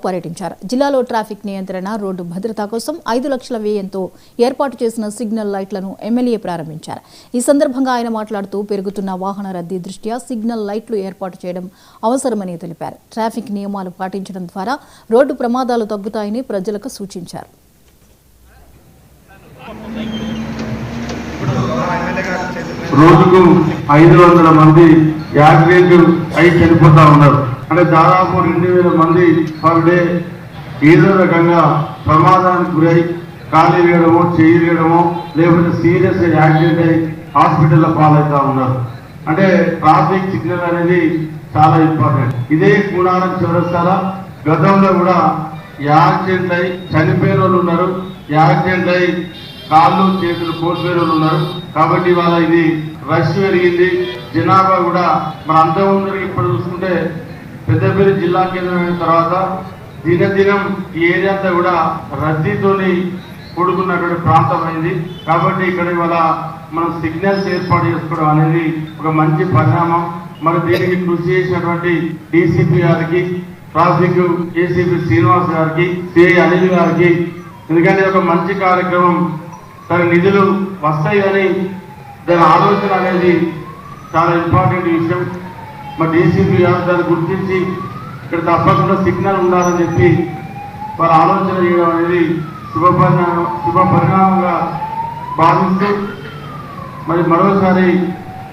పర్యటించారు. జిల్లాలో ట్రాఫిక్ నియంత్రణ, రోడ్డు భద్రత కోసం 5 లక్షల వ్యయంతో ఏర్పాటు చేసిన సిగ్నల్ లైట్లను ఎమ్మెల్యే ప్రారంభించారు. ఈ సందర్భంగా ఆయన మాట్లాడుతూ పెరుగుతున్న వాహన రద్దీ దృష్ట్యా సిగ్నల్ లైట్లు ఏర్పాటు చేయడం అవసరమని తెలిపారు. ట్రాఫిక్ నియమాలు పాటించడం ద్వారా రోడ్డు ప్రమాదాలు తగ్గుతాయని ప్రజలకు సూచించారు. రోజుకు 500 మంది యాక్సిడెంట్ అయి చనిపోతా ఉన్నారు. అంటే దాదాపు 2000 మంది పర్ డే ఏదో రకంగా ప్రమాదానికి గురై కాలు ఇరగడమో, చేయి ఇరగడమో, లేకపోతే సీరియస్ యాక్సిడెంట్ అయి హాస్పిటల్లో పాలవుతా ఉన్నారు. అంటే ట్రాఫిక్ సిగ్నల్ అనేది చాలా ఇంపార్టెంట్. ఇదే కూడారం చివరస్తారా గతంలో కూడా యాక్సిడెంట్ అయి చనిపోయిన వాళ్ళు ఉన్నారు, యాక్సిడెంట్ అయి కాళ్ళు చేతులు కోల్పోయిన వాళ్ళు ఉన్నారు. కాబట్టి వాళ్ళ ఇది రష్ పెరిగింది, జనాభా కూడా మన అంతకుముందు ఇప్పుడు చూసుకుంటే పెద్దపల్లి జిల్లా కేంద్రమైన తర్వాత దినదినం ఈ ఏరియా అంతా కూడా రద్దీతోని కూడుకున్నటువంటి ప్రాంతం అయింది. కాబట్టి ఇక్కడ ఇవాళ మనం సిగ్నల్స్ ఏర్పాటు చేసుకోవడం అనేది ఒక మంచి పరిణామం. మరి దీనికి కృషి చేసినటువంటి డీసీపీ గారికి, ట్రాఫిక్ ఏసీపీ శ్రీనివాస్ గారికి, సిఐ అనిల్ గారికి, ఎందుకంటే ఒక మంచి కార్యక్రమం, దాని నిధులు వస్తాయి కానీ దాని ఆలోచన అనేది చాలా ఇంపార్టెంట్ విషయం. మరి డీసీపీ గారు దాన్ని గుర్తించి ఇక్కడ తప్పకుండా సిగ్నల్ ఉండాలని చెప్పి వారు ఆలోచన చేయడం అనేది శుభ పరిణామంగా భావిస్తూ మరి మరోసారి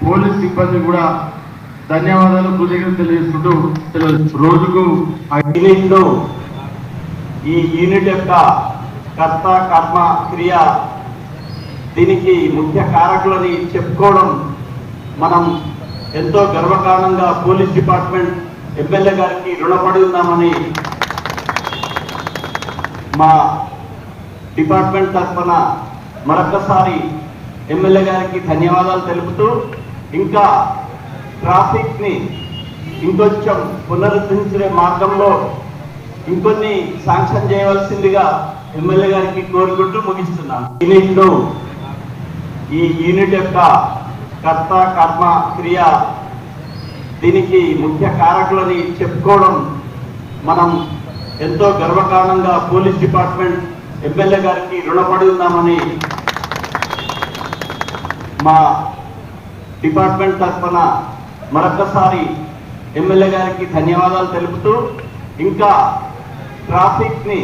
పోలీస్ సిబ్బంది కూడా ధన్యవాదాలు, కృతజ్ఞతలు తెలియజేసుకుంటూ రోజుకు ఈ యూనిట్ యొక్క కర్త కర్మ క్రియ దీనికి ముఖ్య కారకులని చెప్పుకోవడం మనం ఎంతో గర్వకారణంగా పోలీస్ డిపార్ట్మెంట్ ఎమ్మెల్యే గారికి రుణపడి ఉన్నామని మా డిపార్ట్మెంట్ తరఫున మరొకసారి ఎమ్మెల్యే గారికి ధన్యవాదాలు తెలుపుతూ, ఇంకా ట్రాఫిక్ని ఇంకొంచెం పునరుద్ధరించే మార్గంలో ఇంకొన్ని శాంక్షన్ చేయవలసిందిగా ఎమ్మెల్యే గారికి కోరుకుంటూ ముగిస్తున్నాను. ఈ యూనిట్ యొక్క కర్త కర్మ క్రియ దీనికి ముఖ్య కారకులని చెప్పుకోవడం మనం ఎంతో గర్వకారణంగా పోలీస్ డిపార్ట్మెంట్ ఎమ్మెల్యే గారికి రుణపడి ఉన్నామని మా డిపార్ట్మెంట్ తరఫున మరొకసారి ఎమ్మెల్యే గారికి ధన్యవాదాలు తెలుపుతూ, ఇంకా ట్రాఫిక్ని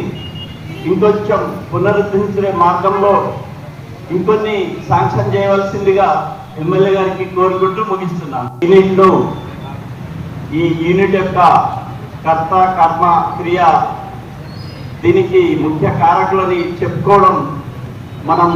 ఇంకొంచెం పునరుద్ధరించే మార్గంలో ఇంకొన్ని శాంక్షన్ చేయవలసిందిగా ఎమ్మెల్యే గారికి కోరుకుంటూ ముగిస్తున్నాను. ఈ యూనిట్ యొక్క కర్త కర్మ క్రియ దీనికి ముఖ్య కారకులని చెప్పుకోవడం మనం